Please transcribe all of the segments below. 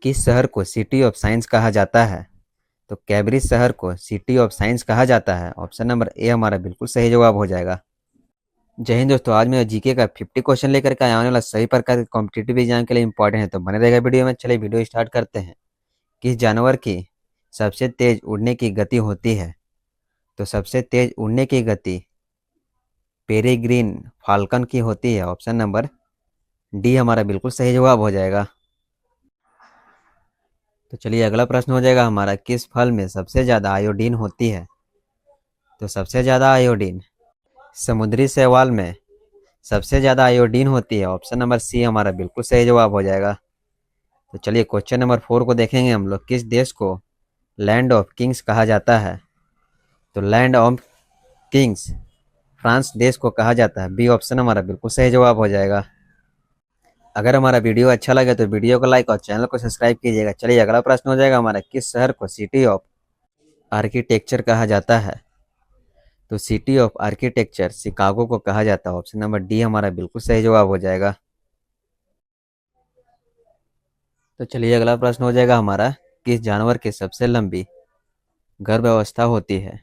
किस शहर को सिटी ऑफ साइंस कहा जाता है? तो कैम्ब्रिज शहर को सिटी ऑफ साइंस कहा जाता है। ऑप्शन नंबर ए हमारा बिल्कुल सही जवाब हो जाएगा। जय हिंद दोस्तों, आज मैं जीके का 50 क्वेश्चन लेकर के आने वाला सभी प्रकार के कॉम्पिटिटिव एग्जाम के लिए इंपॉर्टेंट है, तो बने रहेगा वीडियो में। चलिए वीडियो स्टार्ट करते हैं। किस जानवर की सबसे तेज उड़ने की गति होती है? तो सबसे तेज उड़ने की गति पेरेग्रीन फाल्कन की होती है। ऑप्शन नंबर डी हमारा बिल्कुल सही जवाब हो जाएगा। तो चलिए अगला प्रश्न हो जाएगा हमारा, किस फल में सबसे ज़्यादा आयोडीन होती है? तो सबसे ज़्यादा आयोडीन समुद्री शैवाल में सबसे ज़्यादा आयोडीन होती है। ऑप्शन नंबर सी हमारा बिल्कुल सही जवाब हो जाएगा। तो चलिए क्वेश्चन नंबर 4 को देखेंगे हम लोग। किस देश को लैंड ऑफ किंग्स कहा जाता है? तो लैंड ऑफ किंग्स फ्रांस देश को कहा जाता है। बी ऑप्शन हमारा बिल्कुल सही जवाब हो जाएगा। अगर हमारा वीडियो अच्छा लगे तो वीडियो को लाइक और चैनल को सब्सक्राइब कीजिएगा। चलिए अगला प्रश्न हो जाएगा हमारा, किस शहर को सिटी ऑफ आर्किटेक्चर कहा जाता है? तो सिटी ऑफ आर्किटेक्चर शिकागो को कहा जाता है। ऑप्शन नंबर डी हमारा बिल्कुल सही जवाब हो जाएगा। तो चलिए अगला प्रश्न हो जाएगा हमारा, किस जानवर की सबसे लंबी गर्भ अवस्था होती है?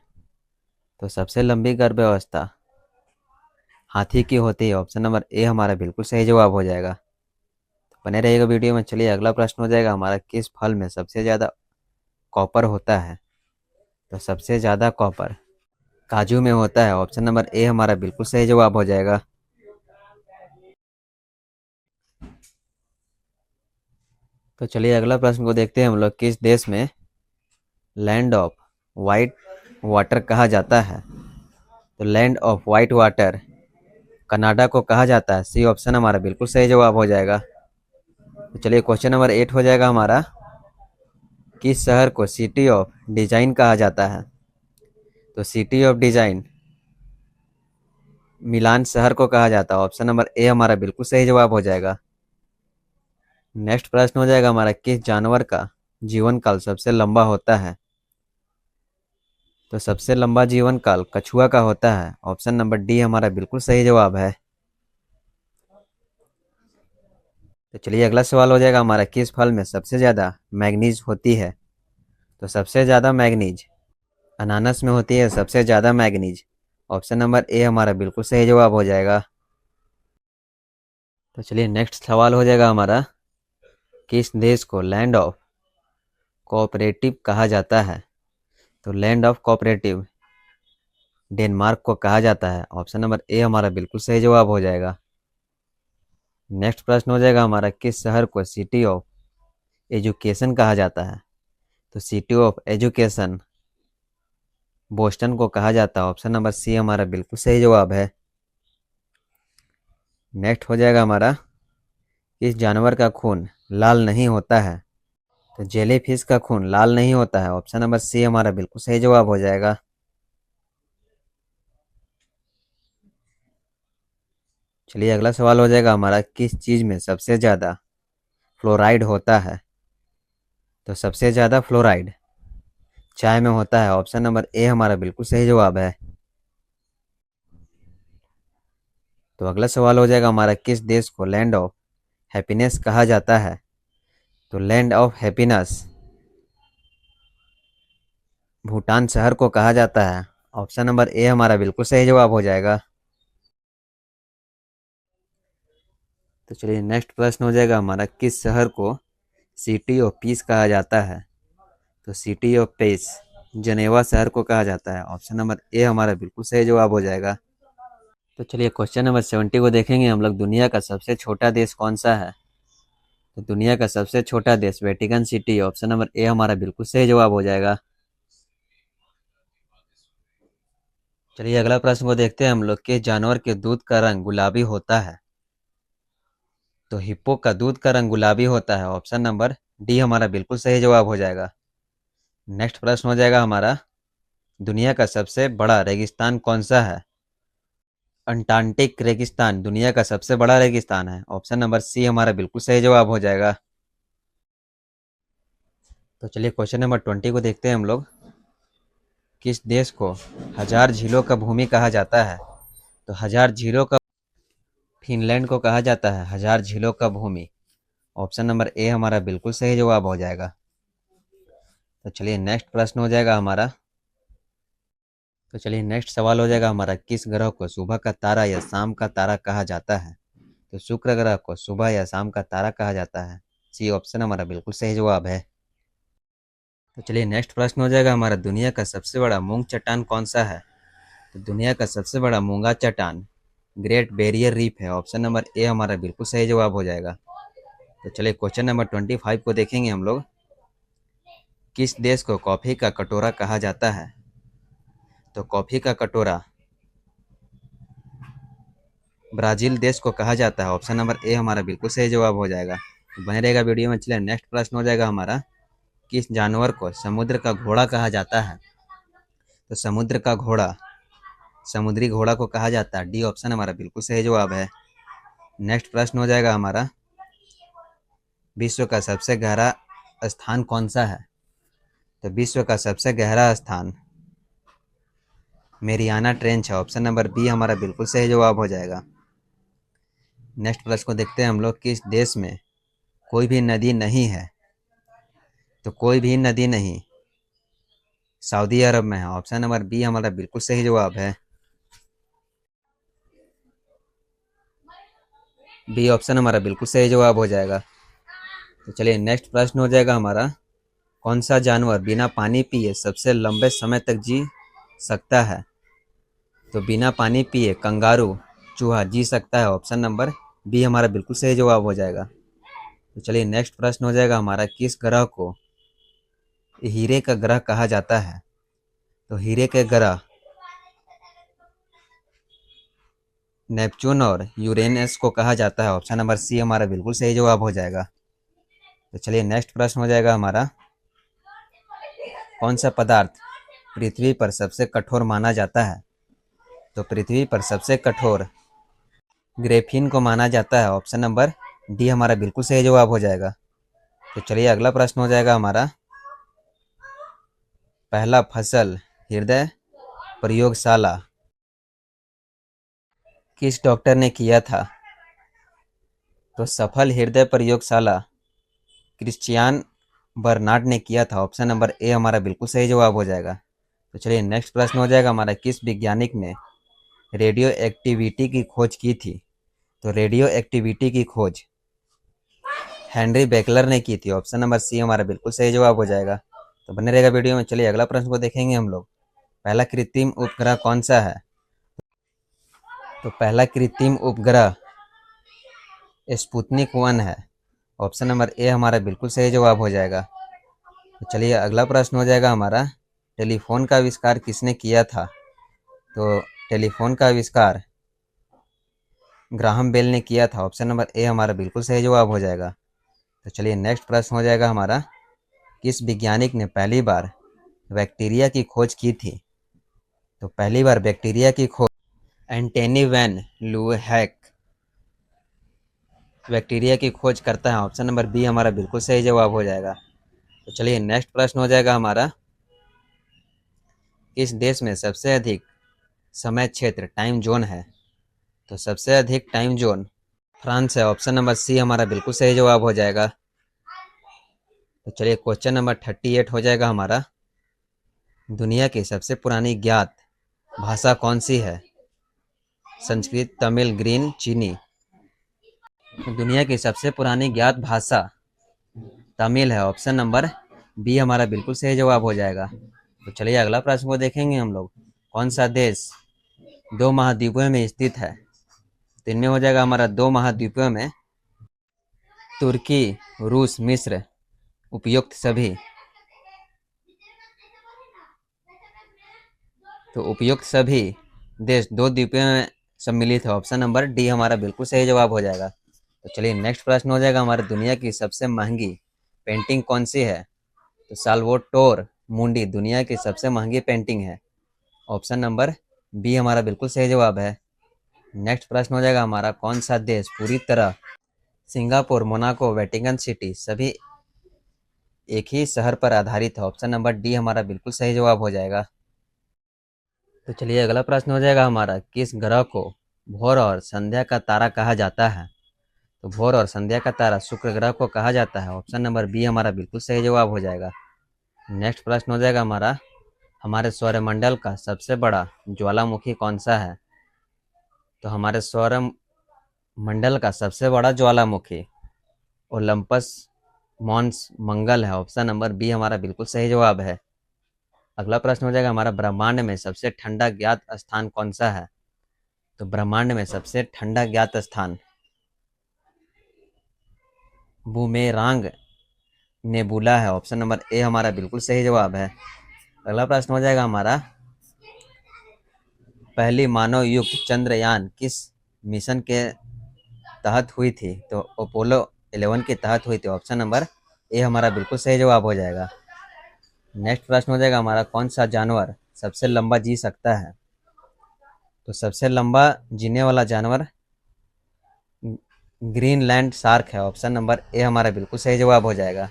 तो सबसे लंबी गर्भ अवस्था हाथी की होती है। ऑप्शन नंबर ए हमारा बिल्कुल सही जवाब हो जाएगा। तो बने रहिएगा वीडियो में। चलिए अगला प्रश्न हो जाएगा हमारा, किस फल में सबसे ज़्यादा कॉपर होता है? तो सबसे ज़्यादा कॉपर काजू में होता है। ऑप्शन नंबर ए हमारा बिल्कुल सही जवाब हो जाएगा। तो चलिए अगला प्रश्न को देखते हैं हम लोग, किस देश में लैंड ऑफ वाइट वाटर कहा जाता है? तो land of white water Canada को कहा जाता है। सी ऑप्शन हमारा बिल्कुल सही जवाब हो जाएगा। तो चलिए क्वेश्चन नंबर 8 हो जाएगा हमारा, किस शहर को सिटी ऑफ डिजाइन कहा जाता है? तो सिटी ऑफ डिजाइन मिलान शहर को कहा जाता है। ऑप्शन नंबर ए हमारा बिल्कुल सही जवाब हो जाएगा। नेक्स्ट प्रश्न हो जाएगा हमारा, किस जानवर का जीवन काल सबसे लंबा होता है? तो सबसे लंबा जीवन काल कछुआ का होता है। ऑप्शन नंबर डी हमारा बिल्कुल सही जवाब है। तो चलिए अगला सवाल हो जाएगा हमारा, किस फल में सबसे ज़्यादा मैग्नीज होती है? तो सबसे ज़्यादा मैग्नीज अनानास में होती है सबसे ज़्यादा मैग्नीज। ऑप्शन नंबर ए हमारा बिल्कुल सही जवाब हो जाएगा। तो चलिए नेक्स्ट सवाल हो जाएगा हमारा, किस देश को लैंड ऑफ कोऑपरेटिव कहा जाता है? तो लैंड ऑफ कोऑपरेटिव डेनमार्क को कहा जाता है। ऑप्शन नंबर ए हमारा बिल्कुल सही जवाब हो जाएगा। नेक्स्ट प्रश्न हो जाएगा हमारा, किस शहर को सिटी ऑफ एजुकेशन कहा जाता है? तो सिटी ऑफ एजुकेशन बोस्टन को कहा जाता है। ऑप्शन नंबर सी हमारा बिल्कुल सही जवाब है। नेक्स्ट हो जाएगा हमारा, किस जानवर का खून लाल नहीं होता है? तो जेली फिश का खून लाल नहीं होता है। ऑप्शन नंबर सी हमारा बिल्कुल सही जवाब हो जाएगा। चलिए अगला सवाल हो जाएगा हमारा, किस चीज़ में सबसे ज़्यादा फ्लोराइड होता है? तो सबसे ज़्यादा फ्लोराइड चाय में होता है। ऑप्शन नंबर ए हमारा बिल्कुल सही जवाब है। तो अगला सवाल हो जाएगा हमारा, किस देश को लैंड ऑफ हैप्पीनेस कहा जाता है? तो लैंड ऑफ हैप्पीनेस भूटान शहर को कहा जाता है। ऑप्शन नंबर ए हमारा बिल्कुल सही जवाब हो जाएगा। तो चलिए नेक्स्ट प्रश्न हो जाएगा हमारा, किस शहर को सिटी ऑफ पीस कहा जाता है? तो सिटी ऑफ पीस जनेवा शहर को कहा जाता है। ऑप्शन नंबर ए हमारा बिल्कुल सही जवाब हो जाएगा। तो चलिए क्वेश्चन नंबर 70 को देखेंगे हम लोग, दुनिया का सबसे छोटा देश कौन सा है? तो दुनिया का सबसे छोटा देश Vatican city. Option number A हमारा बिल्कुल सही जवाब हो जाएगा। चलिए अगला प्रश्न को देखते हैं हम लोग, किस जानवर के दूध का रंग गुलाबी होता है? तो हिप्पो का दूध का रंग गुलाबी होता है। ऑप्शन नंबर डी हमारा बिल्कुल सही जवाब हो जाएगा। नेक्स्ट प्रश्न हो जाएगा हमारा, दुनिया का सबसे बड़ा रेगिस्तान कौन सा है? अंटार्कटिक रेगिस्तान दुनिया का सबसे बड़ा रेगिस्तान है। ऑप्शन नंबर सी हमारा बिल्कुल सही जवाब हो जाएगा। तो चलिए क्वेश्चन नंबर 20 को देखते हैं हम लोग, किस देश को हजार झीलों का भूमि कहा जाता है? तो हजार झीलों का फिनलैंड को कहा जाता है हजार झीलों का भूमि। ऑप्शन नंबर ए हमारा बिल्कुल सही जवाब हो जाएगा। तो चलिए नेक्स्ट प्रश्न हो जाएगा हमारा। तो चलिए नेक्स्ट सवाल हो जाएगा हमारा, किस ग्रह को सुबह का तारा या शाम का तारा कहा जाता है? तो शुक्र ग्रह को सुबह या शाम का तारा कहा जाता है। सी ऑप्शन हमारा बिल्कुल सही जवाब है। तो चलिए नेक्स्ट प्रश्न हो जाएगा हमारा, दुनिया का सबसे बड़ा मूंग चट्टान कौन सा है? तो दुनिया का सबसे बड़ा मूंगा चट्टान ग्रेट बैरियर रीफ है। ऑप्शन नंबर ए हमारा बिल्कुल सही जवाब हो जाएगा। तो चलिए क्वेश्चन नंबर 25 को देखेंगे हम लोग। किस देश को कॉफी का कटोरा कहा जाता है? तो कॉफी का कटोरा ब्राजील देश को कहा जाता है। ऑप्शन नंबर ए हमारा बिल्कुल सही जवाब हो जाएगा। तो बने रहेगा वीडियो में। चलिए नेक्स्ट प्रश्न हो जाएगा हमारा, किस जानवर को समुद्र का घोड़ा कहा जाता है? तो समुद्र का घोड़ा समुद्री घोड़ा को कहा जाता है। डी ऑप्शन हमारा बिल्कुल सही जवाब है। नेक्स्ट प्रश्न हो जाएगा हमारा, विश्व का सबसे गहरा स्थान कौन सा है? तो विश्व का सबसे गहरा स्थान मेरियाना ट्रेंच है। ऑप्शन नंबर बी हमारा बिल्कुल सही जवाब हो जाएगा। नेक्स्ट प्रश्न को देखते हैं हम लोग, किस देश में कोई भी नदी नहीं है? तो कोई भी नदी नहीं सऊदी अरब में है। ऑप्शन नंबर बी हमारा बिल्कुल सही जवाब है। बी ऑप्शन हमारा बिल्कुल सही जवाब हो जाएगा। तो चलिए नेक्स्ट प्रश्न हो जाएगा हमारा, कौन सा जानवर बिना पानी पिए सबसे लंबे समय तक जी सकता है? तो बिना पानी पिए कंगारू चूहा जी सकता है। ऑप्शन नंबर बी हमारा बिल्कुल सही जवाब हो जाएगा। तो चलिए नेक्स्ट प्रश्न हो जाएगा हमारा, किस ग्रह को हीरे का ग्रह कहा जाता है? तो हीरे के ग्रह नेपच्यून और यूरेनस को कहा जाता है। ऑप्शन नंबर सी हमारा बिल्कुल सही जवाब हो जाएगा। तो चलिए नेक्स्ट प्रश्न हो जाएगा हमारा, कौन सा पदार्थ पृथ्वी पर सबसे कठोर माना जाता है? तो पृथ्वी पर सबसे कठोर ग्रेफीन को माना जाता है। ऑप्शन नंबर डी हमारा बिल्कुल सही जवाब हो जाएगा। तो चलिए अगला प्रश्न हो जाएगा हमारा, पहला फसल हृदय प्रयोगशाला किस डॉक्टर ने किया था? तो सफल हृदय प्रयोगशाला क्रिश्चियन बर्नार्ड ने किया था। ऑप्शन नंबर ए हमारा बिल्कुल सही जवाब हो जाएगा। तो चलिए नेक्स्ट प्रश्न हो जाएगा हमारा, किस वैज्ञानिक ने रेडियो एक्टिविटी की खोज की थी? तो रेडियो एक्टिविटी की खोज हेनरी बेकलर ने की थी। ऑप्शन नंबर सी हमारा बिल्कुल सही जवाब हो जाएगा। तो बने रहेगा वीडियो में। चलिए अगला प्रश्न को देखेंगे हम लोग, पहला कृत्रिम उपग्रह कौन सा है? तो पहला कृत्रिम उपग्रह स्पुतनिक 1 है। ऑप्शन नंबर ए हमारा बिल्कुल सही जवाब हो जाएगा। तो चलिए अगला प्रश्न हो जाएगा हमारा, टेलीफोन का आविष्कार किसने किया था? तो टेलीफोन का आविष्कार ग्राहम बेल ने किया था। ऑप्शन नंबर ए हमारा बिल्कुल सही जवाब हो जाएगा। तो चलिए नेक्स्ट प्रश्न हो जाएगा हमारा, किस वैज्ञानिक ने पहली बार बैक्टीरिया की खोज की थी? तो पहली बार बैक्टीरिया की खोज एंटनी वैन लूहैक बैक्टीरिया की खोज करता है। ऑप्शन नंबर बी हमारा बिल्कुल सही जवाब हो जाएगा। तो चलिए नेक्स्ट प्रश्न हो जाएगा हमारा, किस देश में सबसे अधिक समय क्षेत्र टाइम जोन है? तो सबसे अधिक टाइम जोन फ्रांस है। ऑप्शन नंबर सी हमारा बिल्कुल सही जवाब हो जाएगा। तो चलिए क्वेश्चन नंबर 38 हो जाएगा हमारा, दुनिया की सबसे पुरानी ज्ञात भाषा कौन सी है? संस्कृत, तमिल, ग्रीक, चीनी। दुनिया की सबसे पुरानी ज्ञात भाषा तमिल है। ऑप्शन नंबर बी हमारा बिल्कुल सही जवाब हो जाएगा। तो चलिए अगला प्रश्न को देखेंगे हम लोग, कौन सा देश दो महाद्वीपों में स्थित है? तो इनमें हो जाएगा हमारा दो महाद्वीपों में तुर्की, रूस, मिस्र उपयुक्त सभी। तो उपयुक्त सभी देश दो द्वीपों में सम्मिलित है। ऑप्शन नंबर डी हमारा बिल्कुल सही जवाब हो जाएगा। तो चलिए नेक्स्ट प्रश्न हो जाएगा हमारे, दुनिया की सबसे महंगी पेंटिंग कौन सी है? तो साल्वाटोर मुंडी दुनिया की सबसे महंगी पेंटिंग है। ऑप्शन नंबर बी हमारा बिल्कुल सही जवाब है। नेक्स्ट प्रश्न हो जाएगा हमारा, कौन सा देश पूरी तरह सिंगापुर, मोनाको, वेटिकन सिटी सभी एक ही शहर पर आधारित है? ऑप्शन नंबर डी हमारा बिल्कुल सही जवाब हो जाएगा। तो चलिए अगला प्रश्न हो जाएगा हमारा, किस ग्रह को भोर और संध्या का तारा कहा जाता है? तो भोर और संध्या का तारा शुक्र ग्रह को कहा जाता है। ऑप्शन नंबर बी हमारा बिल्कुल सही जवाब हो जाएगा। नेक्स्ट प्रश्न हो जाएगा हमारा, हमारे सौरमंडल का सबसे बड़ा ज्वालामुखी कौन सा है? तो हमारे सौरमंडल का सबसे बड़ा ज्वालामुखी ओलंपस मॉन्स मंगल है। ऑप्शन नंबर बी हमारा बिल्कुल सही जवाब है। अगला प्रश्न हो जाएगा हमारा, ब्रह्मांड में सबसे ठंडा ज्ञात स्थान कौन सा है? तो ब्रह्मांड में सबसे ठंडा ज्ञात स्थान बूमेरांग नेबुला है। ऑप्शन नंबर ए हमारा बिल्कुल सही जवाब है। अगला प्रश्न हो जाएगा हमारा, पहली मानव युक्त चंद्रयान किस मिशन के तहत हुई थी? तो अपोलो 11 के तहत हुई थी। ऑप्शन नंबर ए हमारा बिल्कुल सही जवाब हो जाएगा। नेक्स्ट प्रश्न हो जाएगा हमारा, कौन सा जानवर सबसे लंबा जी सकता है? तो सबसे लंबा जीने वाला जानवर ग्रीनलैंड शार्क है। ऑप्शन नंबर ए हमारा बिल्कुल सही जवाब हो जाएगा।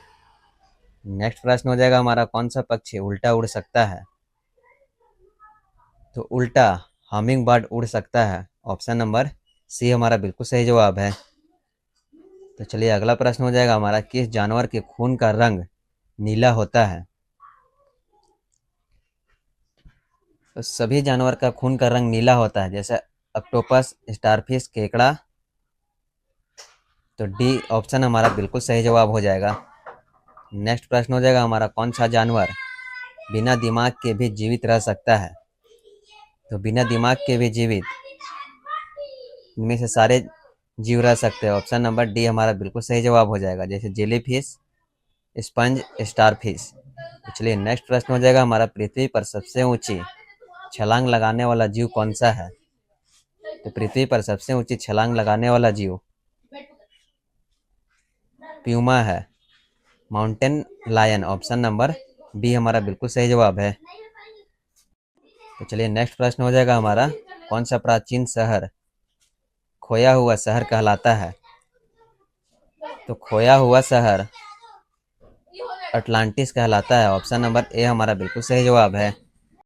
नेक्स्ट प्रश्न हो जाएगा हमारा, कौन सा पक्षी उल्टा उड़ सकता है? तो उल्टा हमिंग बर्ड उड़ सकता है। ऑप्शन नंबर सी हमारा बिल्कुल सही जवाब है। तो चलिए अगला प्रश्न हो जाएगा हमारा, किस जानवर के खून का रंग नीला होता है? तो सभी जानवर का खून का रंग नीला होता है, जैसे ऑक्टोपस, स्टारफिश, केकड़ा। तो डी ऑप्शन हमारा बिल्कुल सही जवाब हो जाएगा। नेक्स्ट प्रश्न हो जाएगा हमारा, कौन सा जानवर बिना दिमाग के भी जीवित रह सकता है? तो बिना दिमाग के भी जीवित इनमें से सारे जीव रह सकते हैं। ऑप्शन नंबर डी हमारा बिल्कुल सही जवाब हो जाएगा, जैसे जेलीफिश, स्पंज, स्टारफिश। तो चलिए नेक्स्ट प्रश्न हो जाएगा हमारा, पृथ्वी पर सबसे ऊंची छलांग लगाने वाला जीव कौन सा है? तो पृथ्वी पर सबसे ऊंची छलांग लगाने वाला जीव प्यूमा है, mountain lion. Option number B हमारा बिल्कुल सही जवाब है। तो चलिए नेक्स्ट प्रश्न हो जाएगा हमारा, कौन सा प्राचीन शहर खोया हुआ शहर कहलाता है? तो खोया हुआ शहर अटलांटिस कहलाता है। ऑप्शन नंबर ए हमारा बिल्कुल सही जवाब है।